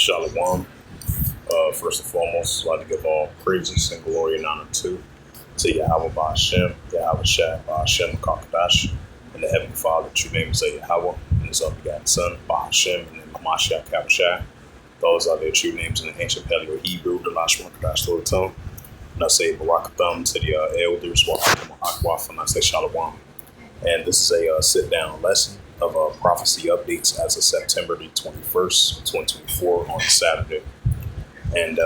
Shalom. First and foremost, I'd like to give all praises and glory and honor to Yahweh Ba'Shem, Yahweh Shah Ba'Shem Kakadash, and the Heavenly Father. True name is Yahweh, and His unbegotten Son Ba'Shem, and then Hamashiach Kabashah. Those are their true names in the ancient Paleo Hebrew, the Lashon Kadash Torah tongue. And I say Barakatham to the elders, Wa'akwaf, and I say Shalom. And this is a sit-down lesson of prophecy updates as of September the 21st, 2024 on Saturday. And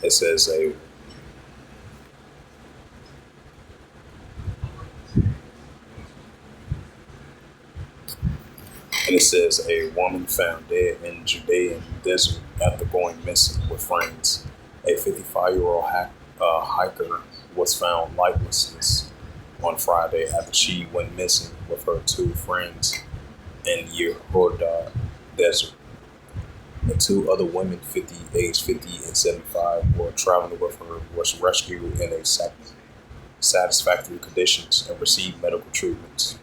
it says a woman found dead in Judean desert after going missing with friends. A 55-year-old hiker was found lifeless on Friday after she went missing with her two friends in Yehuda desert. The two other women, aged 50 and 75, were traveling with her, was rescued in satisfactory conditions and received medical treatments.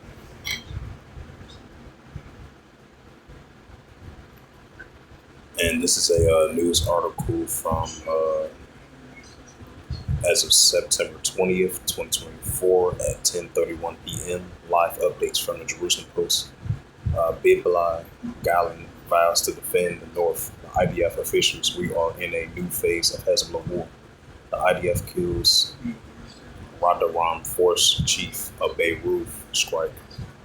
And this is a news article from as of September 20th, 2024 at 10:31 p.m. Live updates from the Jerusalem Post. Bibli Galen vows to defend the North. The IDF officials, we are in a new phase of Hezbollah war. The IDF kills Radaram Force Chief of Beirut strike.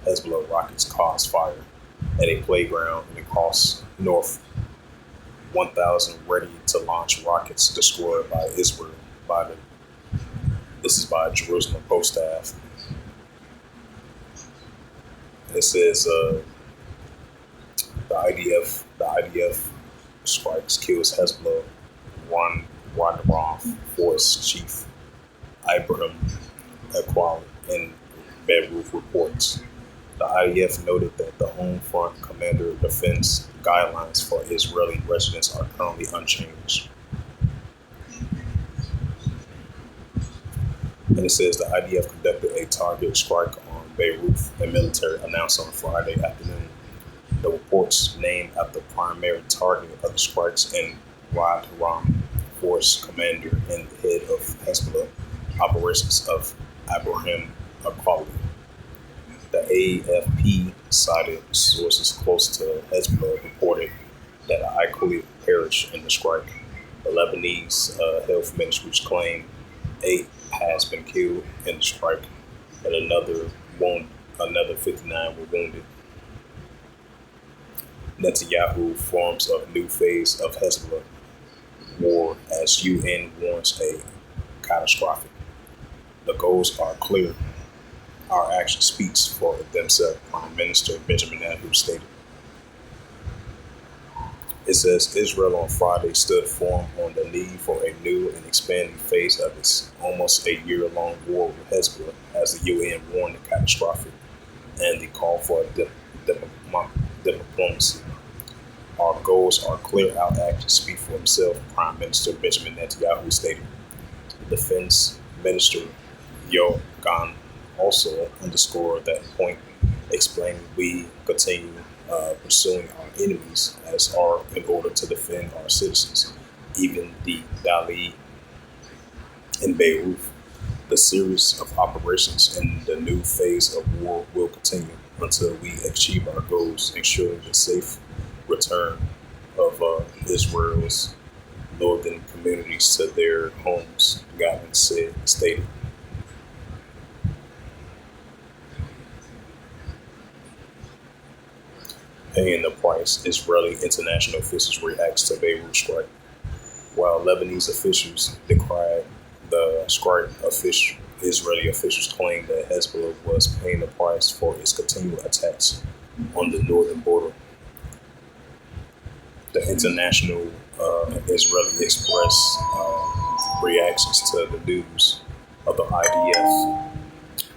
Hezbollah rockets cause fire at a playground in across North. 1,000 ready to launch rockets destroyed by Israel. This is by Jerusalem Post staff. It says the IDF strikes kills Hezbollah Radaram Force Chief Ibrahim Equal in Beirut reports. The IDF noted that the Home Front Commander defense guidelines for Israeli residents are currently unchanged. And it says the IDF conducted a target strike on Beirut, a military announced on Friday afternoon. The reports named after the primary target of the strikes in Radaram Force Commander and the head of Hezbollah operations of Ibrahim Equality. The AFP cited sources close to Hezbollah reported that Iqalit perished in the strike. The Lebanese health ministries claim 8 has been killed in the strike and another 59 were wounded. Netanyahu forms a new phase of Hezbollah war as UN warns a catastrophic. The goals are clear. Our action speaks for themselves, Prime Minister Benjamin Netanyahu stated. It says Israel on Friday stood firm on the need for a new and expanding phase of its almost a year-long war with Hezbollah as the UN warned the catastrophic and the call for diplomacy. Our goals are clear, our actions speak for themselves, Prime Minister Benjamin Netanyahu stated. The Defense Minister Yoav Gallant also underscored that point, explaining we continue pursuing our enemies in order to defend our citizens, even the Dali in Beirut. The series of operations in the new phase of war will continue until we achieve our goals, ensuring the safe return of Israel's northern communities to their homes, Gallant stated. Paying the price, Israeli international officials reacts to Beirut strike. While Lebanese officials decried the strike, Israeli officials claimed that Hezbollah was paying the price for its continued attacks on the northern border. The international Israeli expressed reactions to the news of the IDF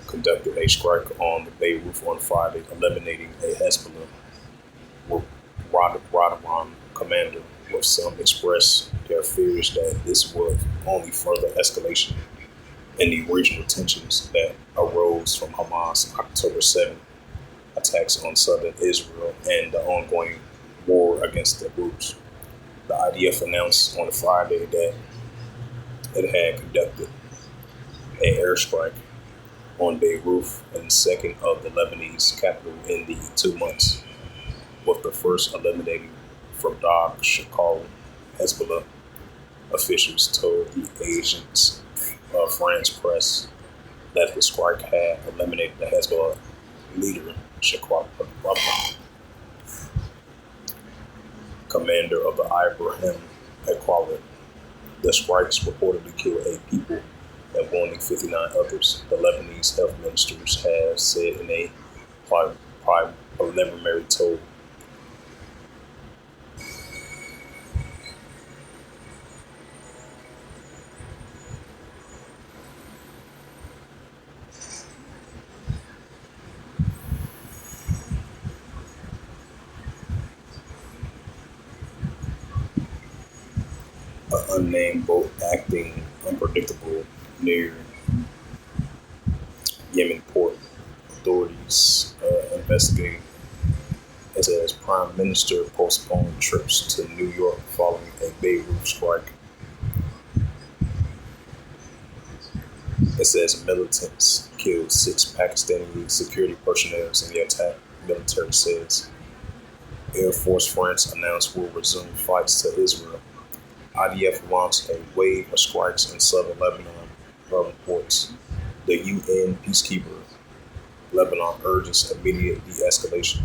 conducted a strike on the Beirut on Friday, eliminating a Hezbollah Radaram commander, with some expressed their fears that this would only further escalation in the regional tensions that arose from Hamas October attacks on southern Israel and the ongoing war against the groups. The IDF announced on Friday that it had conducted an airstrike on Beirut and second of the Lebanese capital in the 2 months, with the first eliminating from Dag Shakal. Hezbollah officials told the Agence France Press that the strike had eliminated the Hezbollah leader, Shakal, commander of the Ibrahim Equality. The strikes reportedly killed 8 people and wounding 59 others, the Lebanese health ministers have said in a preliminary toll. An unnamed boat acting unpredictable near Yemen port. Authorities investigating as Prime Minister postponed trips to New York following a Beirut strike. It says militants killed 6 Pakistani security personnel in the attack, military says. Air Force France announced will resume flights to Israel. IDF launched a wave of strikes in southern Lebanon, reports. The UN peacekeeper Lebanon urges immediate de-escalation.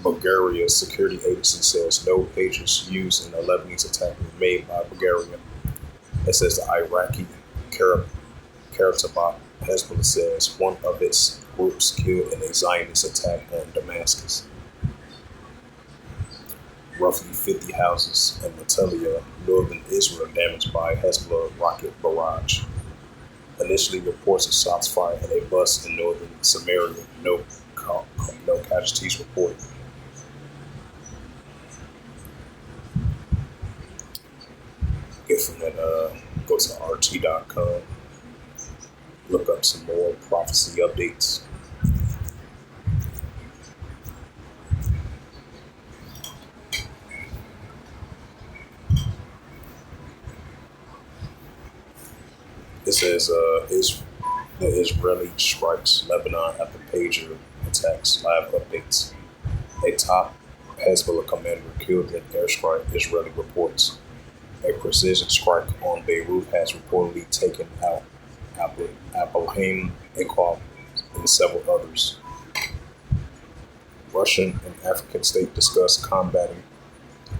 Bulgaria's security agency says no pages used in the Lebanese attack were made by Bulgaria. It says the Iraqi Karabakh Hezbollah says one of its groups killed in a Zionist attack on Damascus. Roughly 50 houses in Matalia, northern Israel, damaged by Hezbollah rocket barrage. Initially, reports of shots fired at a bus in northern Samaria. No casualties reported. Get from that, go to RT.com. Look up some more prophecy updates. It says the Israeli strikes Lebanon after pager attacks. Live updates. A top Hezbollah commander killed in airstrike, Israeli reports. A precision strike on Beirut has reportedly taken out Ibrahim Equality and several others. Russian and African state discuss combating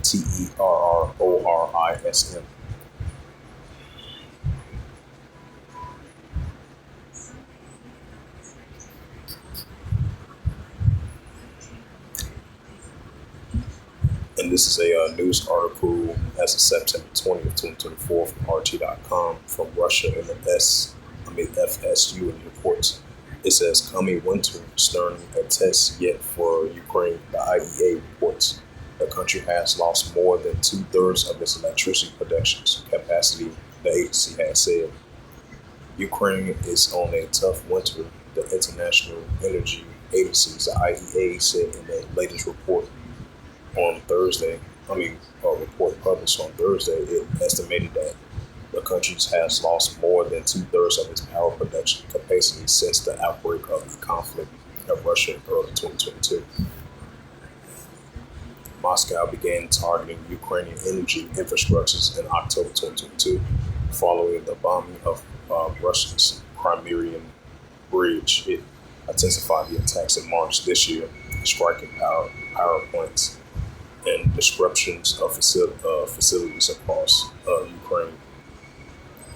terrorism. And this is a news article as of September 20th, 2024 from RT.com from Russia and the FSU and reports. It says coming winter, Stern a test yet for Ukraine, the IEA reports. The country has lost more than 2/3 of its electricity production capacity, the agency has said. Ukraine is on a tough winter, the International Energy Agency, the IEA, said in the latest report on Thursday. A report published on Thursday, it estimated that the country has lost more than 2/3 of its power production capacity since the outbreak of the conflict in Russia in early 2022. Moscow began targeting Ukrainian energy infrastructures in October 2022, following the bombing of Russia's Crimean Bridge. It intensified the attacks in March this year, striking power plants and disruptions of facilities across Ukraine.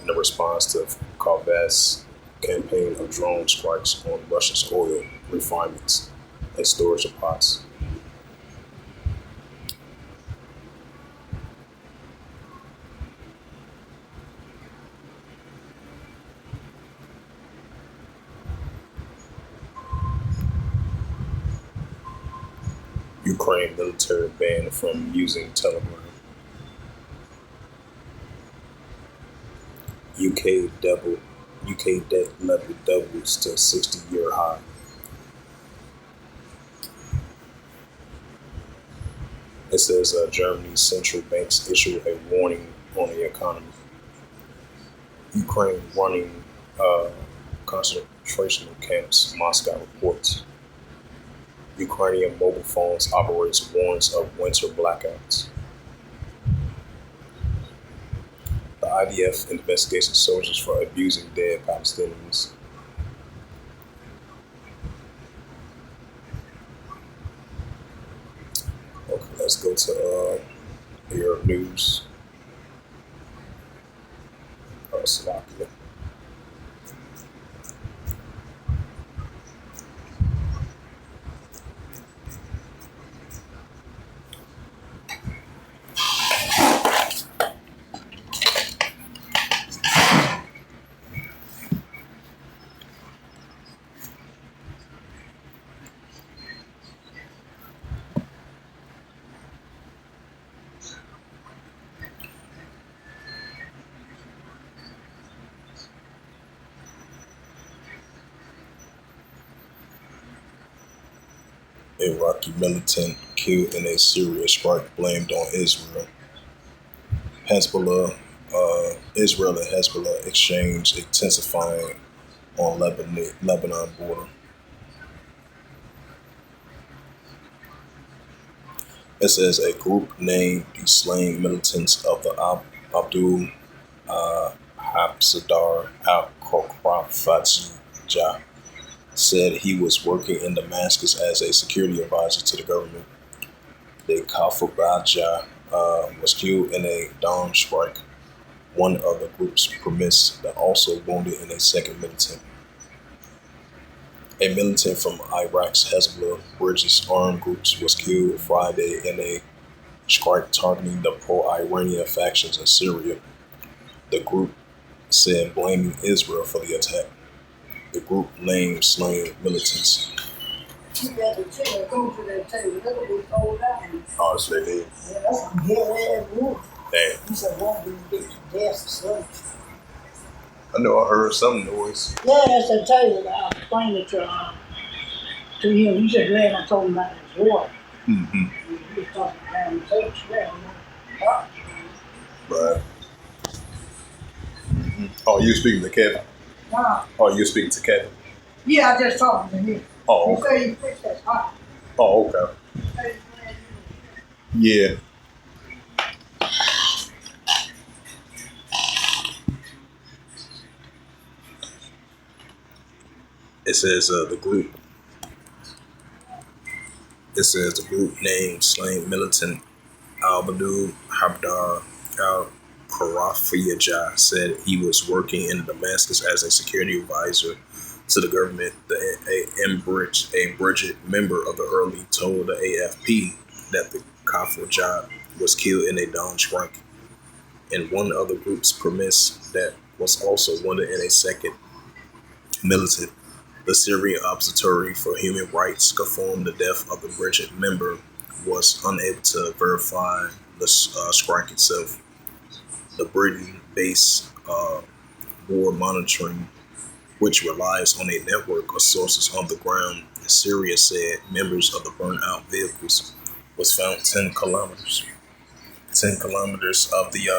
In response to Kharkiv's campaign of drone strikes on Russia's oil refinements and storage depots. Ukraine military banned from using Telegram. UK debt level doubles to 60-year high. It says Germany's central banks issue a warning on the economy. Ukraine running concentration camps, Moscow reports. Ukrainian mobile phones operates warns of winter blackouts. The IDF investigates soldiers for abusing dead Palestinians. Okay, let's go to your news. Slovakia. Iraqi militant killed in a Syria strike blamed on Israel. Israel and Hezbollah exchange intensifying on Lebanon border. It says a group named the slain militants of the Abdul Habsadar al-Khorafadzija said he was working in Damascus as a security advisor to the government. The Khalfabadja was killed in a dawn strike, one of the group's premise, that also wounded in a second militant. A militant from Iraq's Hezbollah British armed groups was killed Friday in a strike targeting the pro-Iranian factions in Syria. The group said blaming Israel for the attack. The group named slain militants. You got the chair, go to that table. That'll be cold down. Oh, so they did. Yeah, that's some heavy ass wood. Damn. He said, won't be big gas or something. I know I heard some noise. Yeah, that's that table. I explained it to him. He said, glad I told him about his water. Mm-hmm. He was talking about the table. Right. Mm-hmm. Oh, you speaking to Kevin? Nah. Oh, you speaking to Kevin? Yeah, I just talking to him. Oh, okay. He said he fixed that hot. Oh, okay. Yeah. It says the group. It says the group named slain militant Abdul Habdar al-Khorafadzija said he was working in Damascus as a security advisor to the government. A Bridget member of the early told the AFP that the Khalfabadja was killed in a dawn strike, and one of the group's premise that was also wounded in a second militant. The Syrian Observatory for Human Rights confirmed the death of the Bridget member was unable to verify the strike itself. The Britain-based war monitoring, which relies on a network of sources on the ground in Syria, said members of the burnt-out vehicles was found 10 kilometers of the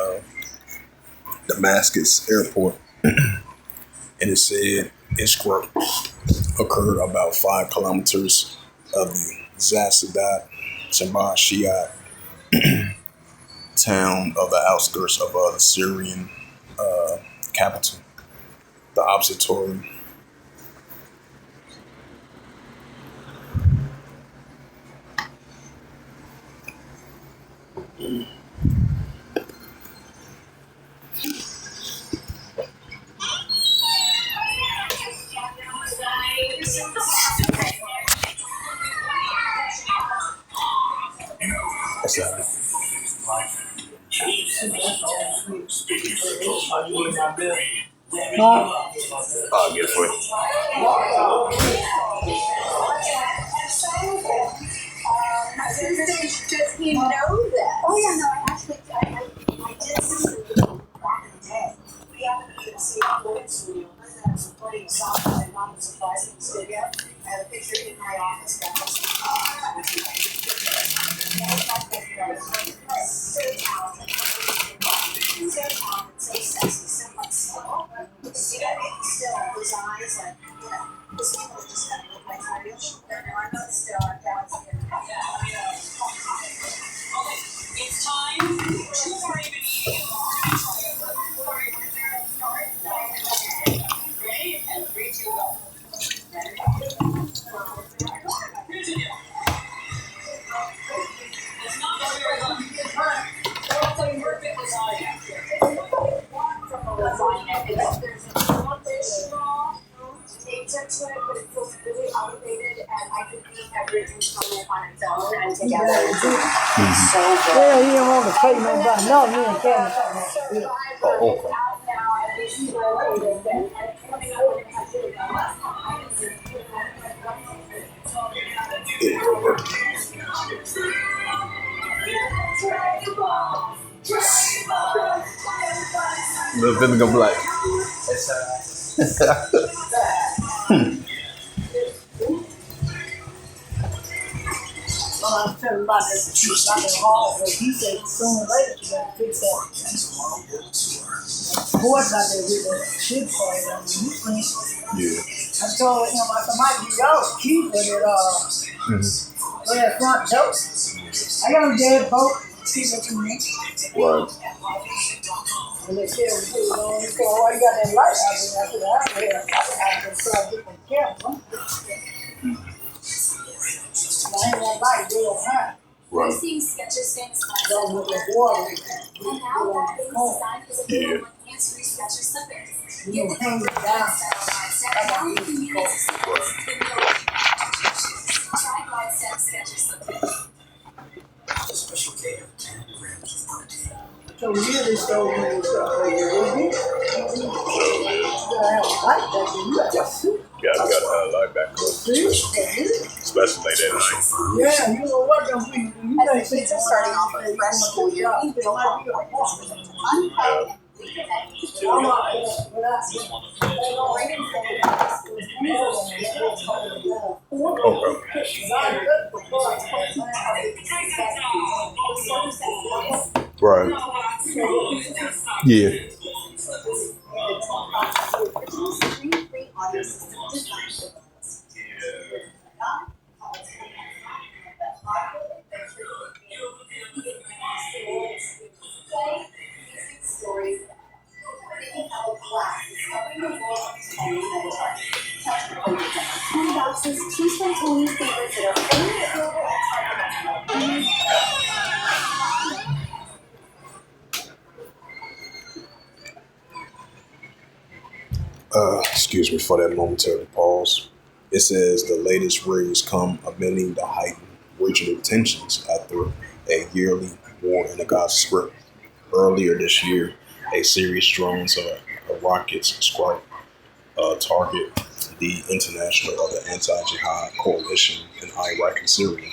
Damascus airport, and it said its growth occurred about 5 kilometers of the Zasadat Shamba Shiite town of the outskirts of the Syrian capital. The observatory That's not it. I'll get it for you. Does he know that? Oh yeah, no, I actually I did see it back in the day. We happened to see Florence and I'm supporting a song that my mom was surprised in the studio. I have a picture in my office that was together. It's so good. Yeah, he didn't want to pay nobody. No, me and Kevin. Oh, okay. Yeah, Robert. The vinegar black. I'm telling about that hall, but he said sooner or later she got to fix that. Horse out there with that shit for it. I mean, Yeah. I told him, I said, Mike, you go keep it for that front door. I got a dead boat. See what you mean? Right. And they said, he said, why you got that light out there? I said, I don't have I can try to get them careful. I ain't that light real high. Right. Seeing Skechers famous So with the water, and now that famous design is available on hands-free Skechers slippers. you know, hang it down. Now you can use it. Try Glide Step Skechers slippers. Special care, 10 grams of protein. So really, so when it's you gotta have a light back there. You got to suit. Got a light back up. See? Especially late at night. Yeah, you know what them people do. You As can't the kids are starting off a fresh school year, we built home courts. Unplug Right. Yeah. boxes, choose from Tony's favorites that are only available at Target. Excuse me for that momentary pause. It says the latest raids come amiding the heightened regional tensions after a yearly war in the Gaza Strip. Earlier this year, a series drones of rockets struck target the international of the anti-jihad coalition in Iraq and Syria,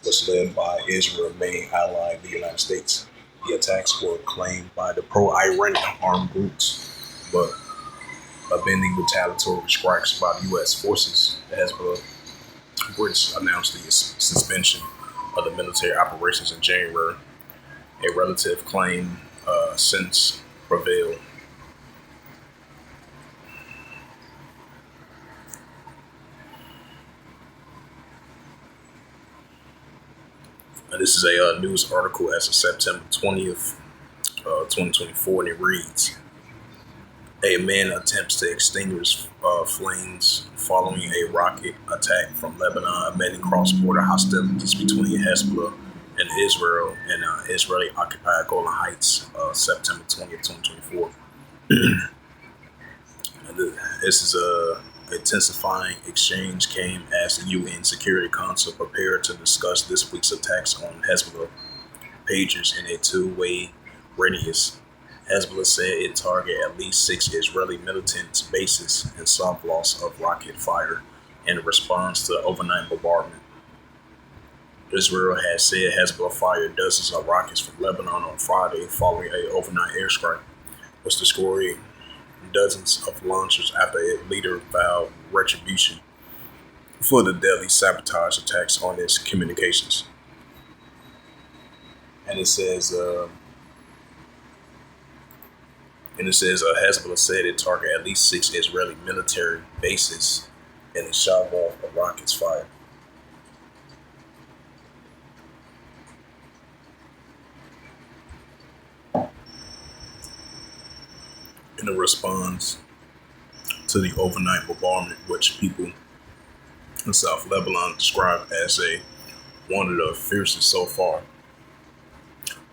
was led by Israel's main ally, the United States. The attacks were claimed by the pro-Iranian armed groups, but upending retaliatory strikes by the U.S. forces. The Hezbollah, which announced the suspension of the military operations in January, a relative claim since prevailed. This is a news article as of September 20th, 2024, and it reads, a man attempts to extinguish flames following a rocket attack from Lebanon amid cross-border hostilities between Hezbollah and Israel in Israeli-occupied Golan Heights, September 20th, 2024. This is a intensifying exchange came as the UN Security Council prepared to discuss this week's attacks on Hezbollah pagers in a two-way radius. Hezbollah said it targeted at least 6 Israeli militant bases and suffered loss of rocket fire in response to the overnight bombardment. Israel has said Hezbollah fired dozens of rockets from Lebanon on Friday following an overnight airstrike, which destroyed dozens of launchers after its leader vowed retribution for the deadly sabotage attacks on its communications. And it says, Hezbollah said it targeted at least 6 Israeli military bases and it shot off a rockets fire. In a response to the overnight bombardment, which people in South Lebanon described as one of the fiercest so far.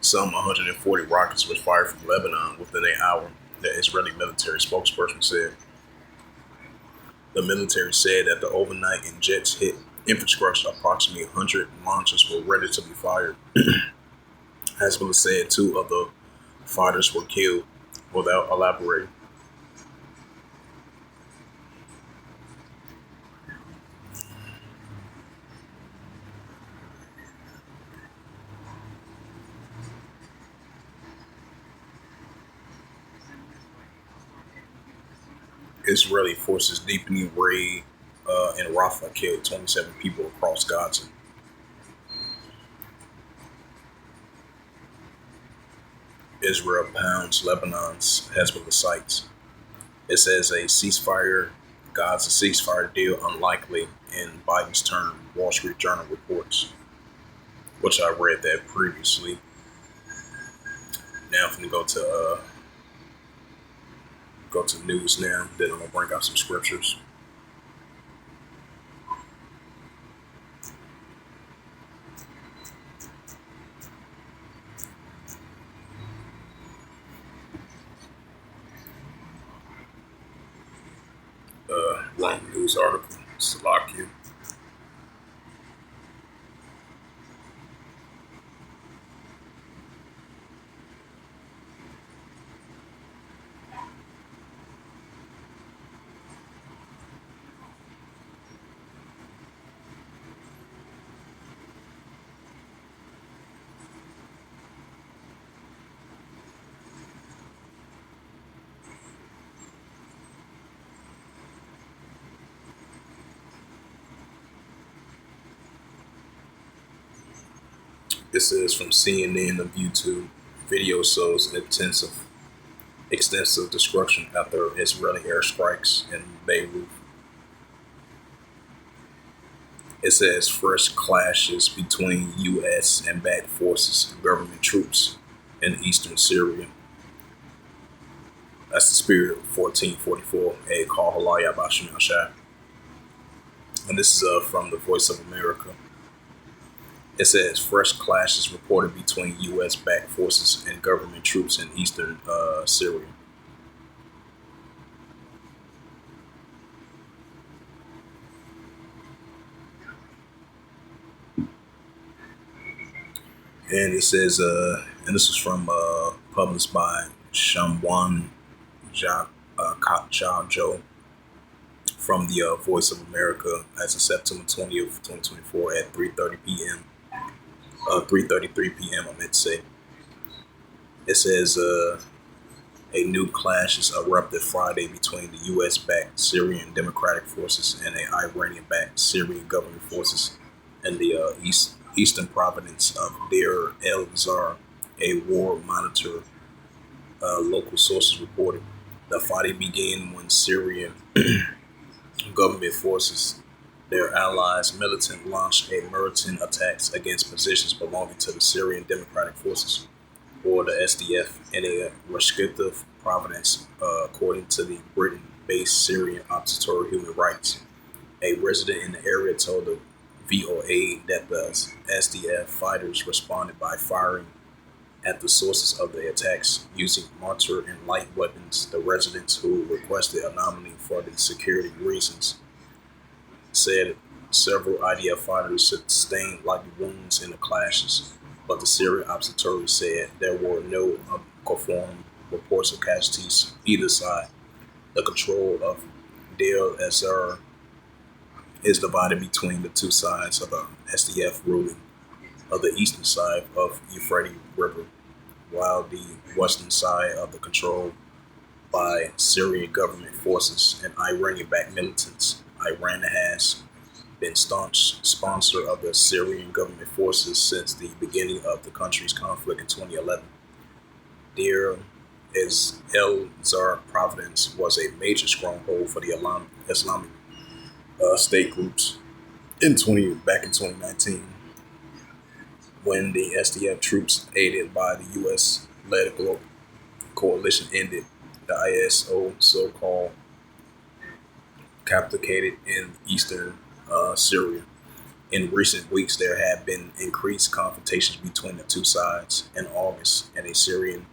Some 140 rockets were fired from Lebanon within an hour, the Israeli military spokesperson said. The military said that the overnight jets hit infrastructure. Approximately 100 launchers were ready to be fired. Hezbollah said 2 of the fighters were killed without elaborating. Israeli forces deepening raid in Rafah killed 27 people across Gaza. Israel pounds Lebanon's Hezbollah sites. It says a ceasefire, Gaza ceasefire deal unlikely in Biden's term, Wall Street Journal reports, which I read that previously. Now I'm going to go to news now. Then I'm going to bring out some scriptures. Long news article. Slovakia. This is from CNN of YouTube. Video shows extensive destruction after Israeli airstrikes in Beirut. It says fresh clashes between U.S. and backed forces, government troops in eastern Syria. That's the spirit of 1444, a call Halaya Bashim al. And this is from the Voice of America. It says fresh clashes reported between U.S.-backed forces and government troops in eastern Syria. And it says, and this is from published by Shamwan Chajo from the Voice of America as of September 20th, 2024 at 3:30 p.m. 3:33 p.m. I meant to say. It says a new clash has erupted Friday between the U.S.-backed Syrian Democratic Forces and the Iranian-backed Syrian government forces in the eastern province of Deir el-Zar. A war monitor local sources reported the fighting began when Syrian government forces, their allies, militant launched a militant attacks against positions belonging to the Syrian Democratic Forces, or the SDF, in a restrictive province, according to the Britain-based Syrian Observatory of Human Rights. A resident in the area told the VOA that the SDF fighters responded by firing at the sources of the attacks using mortar and light weapons. The residents, who requested anonymity for the security reasons, said several IDF fighters sustained light wounds in the clashes, but the Syrian Observatory said there were no confirmed reports of casualties either side. The control of Deir el-Zar is divided between the two sides of the SDF ruling of the eastern side of Euphrates River, while the western side of the controlled by Syrian government forces and Iranian-backed militants. Iran has been staunch sponsor of the Syrian government forces since the beginning of the country's conflict in 2011. Deir el-Zar province was a major stronghold for the Islamic state groups back in 2019, when the SDF troops, aided by the U.S.-led coalition, ended the ISO so-called captivated in eastern Syria. In recent weeks, there have been increased confrontations between the two sides. In August, and a Syrian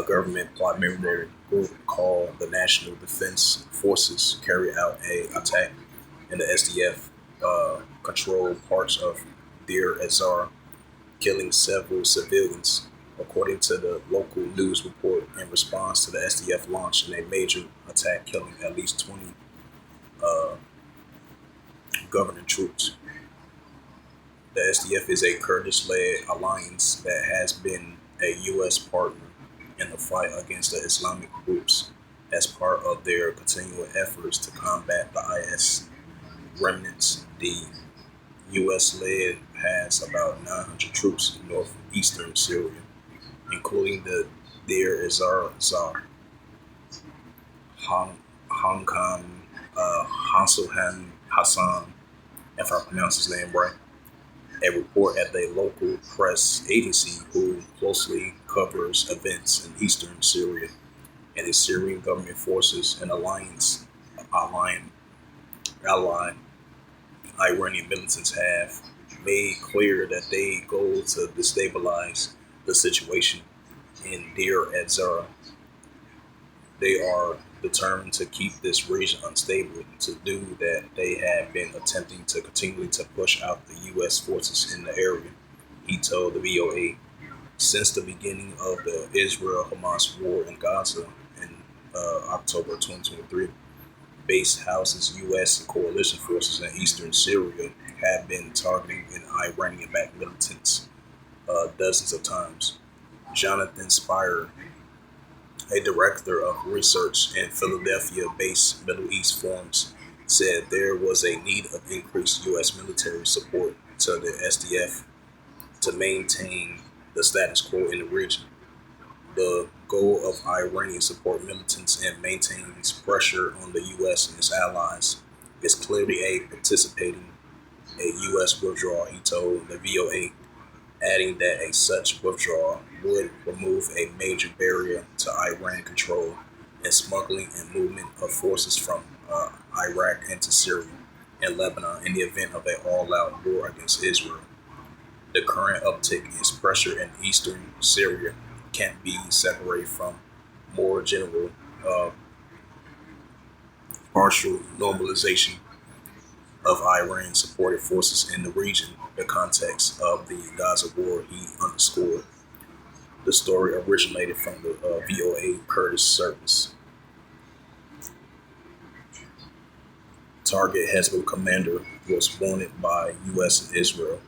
government paramilitary group called the National Defense Forces carried out an attack in the SDF controlled parts of Deir Ezzar, killing several civilians. According to the local news report, in response to the SDF launch in a major attack, killing at least 20 uh, government troops. The SDF is a Kurdish-led alliance that has been a U.S. partner in the fight against the Islamic groups as part of their continuing efforts to combat the IS remnants. The U.S.-led has about 900 troops in northeastern Syria, including the Deir Ezzar, Hankam, Hansulhan Hassan, if I pronounce his name right. A report at the local press agency who closely covers events in eastern Syria and the Syrian government forces and allied Iranian militants have made clear that they go to destabilize the situation in Deir ez-Zor. They are determined to keep this region unstable. To do that, they have been attempting to continually to push out the U.S. forces in the area, he told the VOA. Since the beginning of the Israel-Hamas war in Gaza in October 2023, base houses U.S. and coalition forces in eastern Syria have been targeting Iranian-backed militants dozens of times. Jonathan Spire, a director of research in Philadelphia-based Middle East forums, said there was a need of increased U.S. military support to the SDF to maintain the status quo in the region. The goal of Iranian support militants and maintains pressure on the U.S. and its allies is clearly a participating a U.S. withdrawal, he told the VOA, adding that a such withdrawal would remove a major barrier to Iran control and smuggling and movement of forces from Iraq into Syria and Lebanon in the event of an all-out war against Israel. The current uptick in pressure in eastern Syria can't be separated from more general partial normalization of Iran-supported forces in the region. The context of the Gaza war, he underscored. The story originated from the VOA Kurdish service. Target Hezbollah commander was wanted by U.S. and Israel.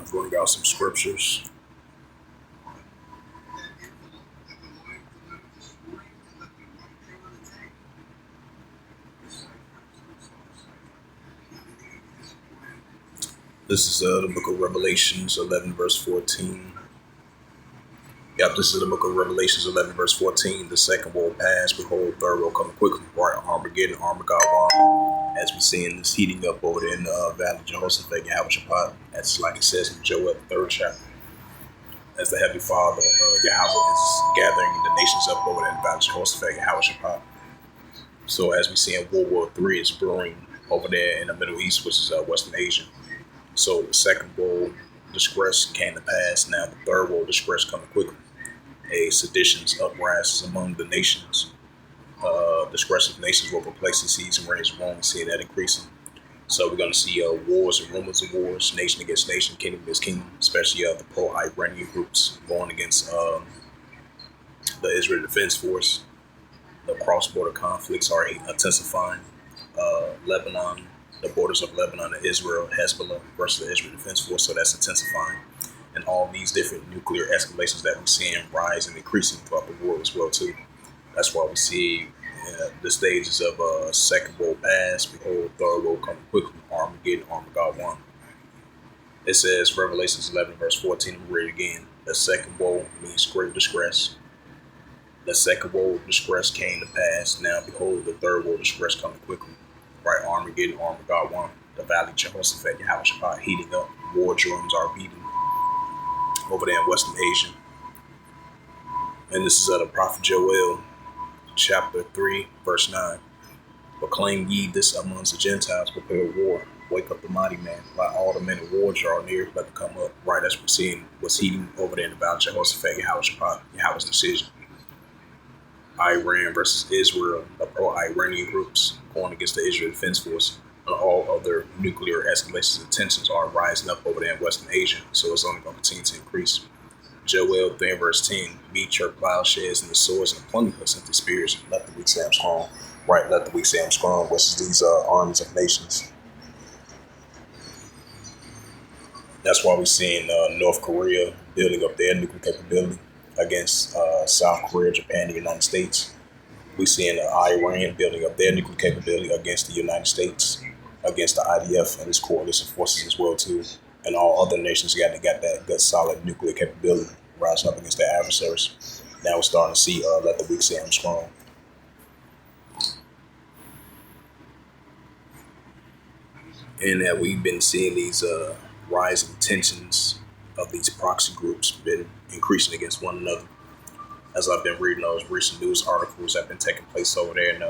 Bring out some scriptures. This is the book of Revelations 11 verse 14. Yep, this is the book of Revelations 11 verse 14. The second will pass. Behold, third will come quickly. Right, Armageddon, Armageddon. As we see in this heating up over there in the Valley of Jehoshaphat, Yahweh, as like it says in Joel, the third chapter. As the Heavenly Father, Yahweh is gathering the nations up over there in the Valley of Jehoshaphat, Yahweh. So as we see in World War III, is brewing over there in the Middle East, which is Western Asia. So the second world distress came to pass. Now the third world distress coming quickly. A seditions uprisings among the nations. Distress of nations will replace the seas and reigns of Rome. We see that increasing. So we're going to see wars and rumors of wars, nation against nation, kingdom against kingdom, especially the pro-Iranian groups going against the Israel Defense Force. The cross-border conflicts are intensifying. Lebanon the borders of Lebanon and Israel, Hezbollah versus the Israel Defense Force, so that's intensifying. And all these different nuclear escalations that we're seeing rise and increasing throughout the world as well too. That's why we see the stages of second world pass, behold, third world coming quickly, Armageddon, Armageddon 1. It says, Revelations 11 verse 14, we read again, the second woe means great distress. The second woe of distress came to pass, now behold, the third woe of distress coming quickly. Right, Armageddon, Armageddon 1, the valley Jehoshaphat, Yahushua heating up, war drums are beating over there in Western Asia. And this is the prophet Joel, chapter 3, verse 9. Proclaim ye this amongst the Gentiles, prepare war. Wake up the mighty man. Let all the men of war draw near, let them come up. Right, that's what we're seeing what's heating over there in the valley Jehoshaphat, Yahweh's decision. Iran versus Israel, the pro-Iranian groups going against the Israel Defense Force. And all other nuclear escalations and tensions are rising up over there in Western Asia, so it's only going to continue to increase. Joel 3 verse 10, beat your plowshares and the swords and plenty hooks into spears, let the weak say I'm strong. Right, let the weak say I'm strong, versus these armies of nations. That's why we're seeing North Korea building up their nuclear capability against South Korea, Japan, the United States. We're seeing Iran building up their nuclear capability against the United States, against the IDF and its coalition forces as well too, and all other nations got that good solid nuclear capability rising up against their adversaries. Now we're starting to see let the weak say I'm strong. And that we've been seeing these rising tensions of these proxy groups been increasing against one another. As I've been reading those recent news articles that have been taking place over there in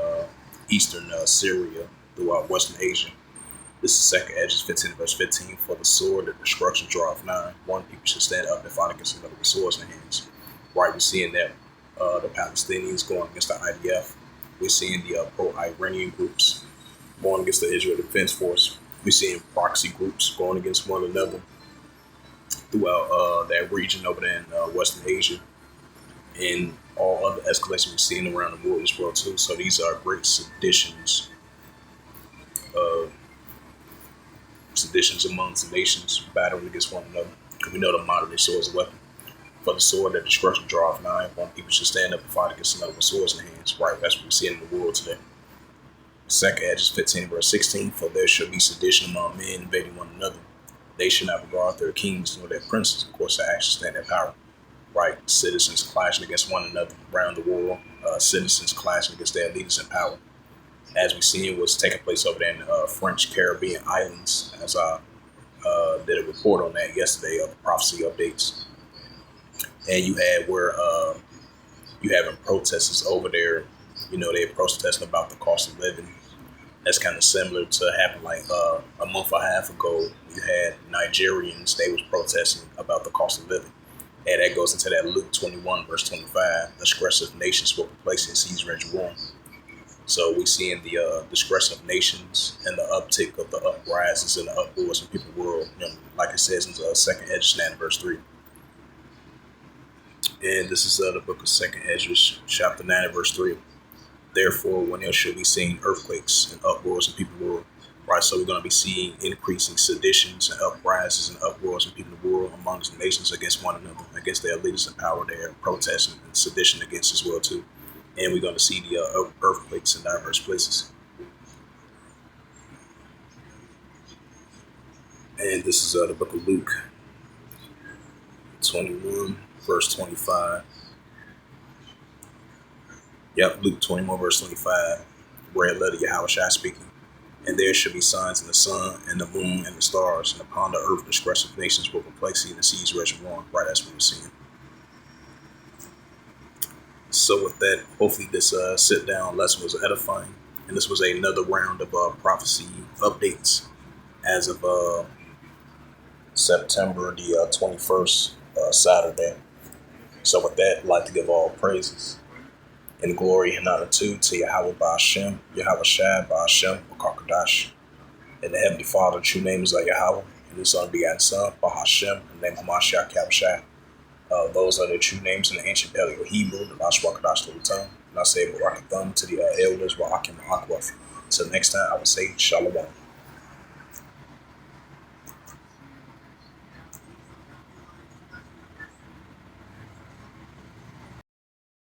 eastern Syria, throughout Western Asia. This is 2 Edges 15 verse 15. For the sword that destruction draweth nigh, one people should stand up and fight against another with swords in their hands. Right, we're seeing that the Palestinians going against the IDF. We're seeing the pro-Iranian groups going against the Israel Defense Force. We're seeing proxy groups going against one another throughout that region over there in Western Asia, and all other escalation we're seeing around the world as well too. So these are great seditions amongst the nations battling against one another. Because we know the modern day sword is a weapon. For the sword that destruction draweth nigh, one people should stand up and fight against another with swords in their hands. Right, that's what we're seeing in the world today. 2 Edges 15 verse 16, for there shall be sedition among men invading one another. They should not regard their kings nor their princes, of course, to actually stand their power. Right, citizens clashing against one another around the world, citizens clashing against their leaders in power. As we see what's taking place over there in the French Caribbean islands, as I did a report on that yesterday of the prophecy updates. And you had where you having protesters over there, they're protesting about the cost of living. That's kind of similar to happen like a month and a half ago. You had Nigerians, they was protesting about the cost of living. And that goes into that Luke 21 verse 25, disgressive nations will replace and seize rich war. So we're seeing the disgressive nations and the uptick of the uprisings and the uproars in people's world, like it says in the 2 Edges 9 verse 3. And this is the book of 2 Edges, chapter 9 verse 3. Therefore, when there shall be seen earthquakes and uproars in people's world. Right, so we're going to be seeing increasing seditions and uprisings and uproars in people's world amongst the nations against one another, against their leaders in power. They're protesting and sedition against as well too. And we're going to see the earthquakes in diverse places. And this is the book of Luke 21 verse 25. Yep, Luke 21 verse 25. Red letter Yahushua speaking. And there shall be signs in the sun and the moon and the stars, and upon the earth disgressive nations will perplexity and the seas rage warm. Right, that's what we're seeing. So with that, hopefully this sit down lesson was edifying, and this was another round of prophecy updates as of September the 21st, Saturday. So with that, I'd like to give all praises and glory and honor to Yahweh Ba'Shem, Yahweh Shai Ba'Shem, Bakakadash. And the Heavenly Father, true name is Yahweh, and His unbegotten Son, Bahashem, and the name of Hamashiach Yahushua. Those are the true names in the ancient Paleo Hebrew, the Lashwakadash to the tongue. And I say Barakathum to the elders, Wa'akim Akwaf. Until next time, I would say Shalom.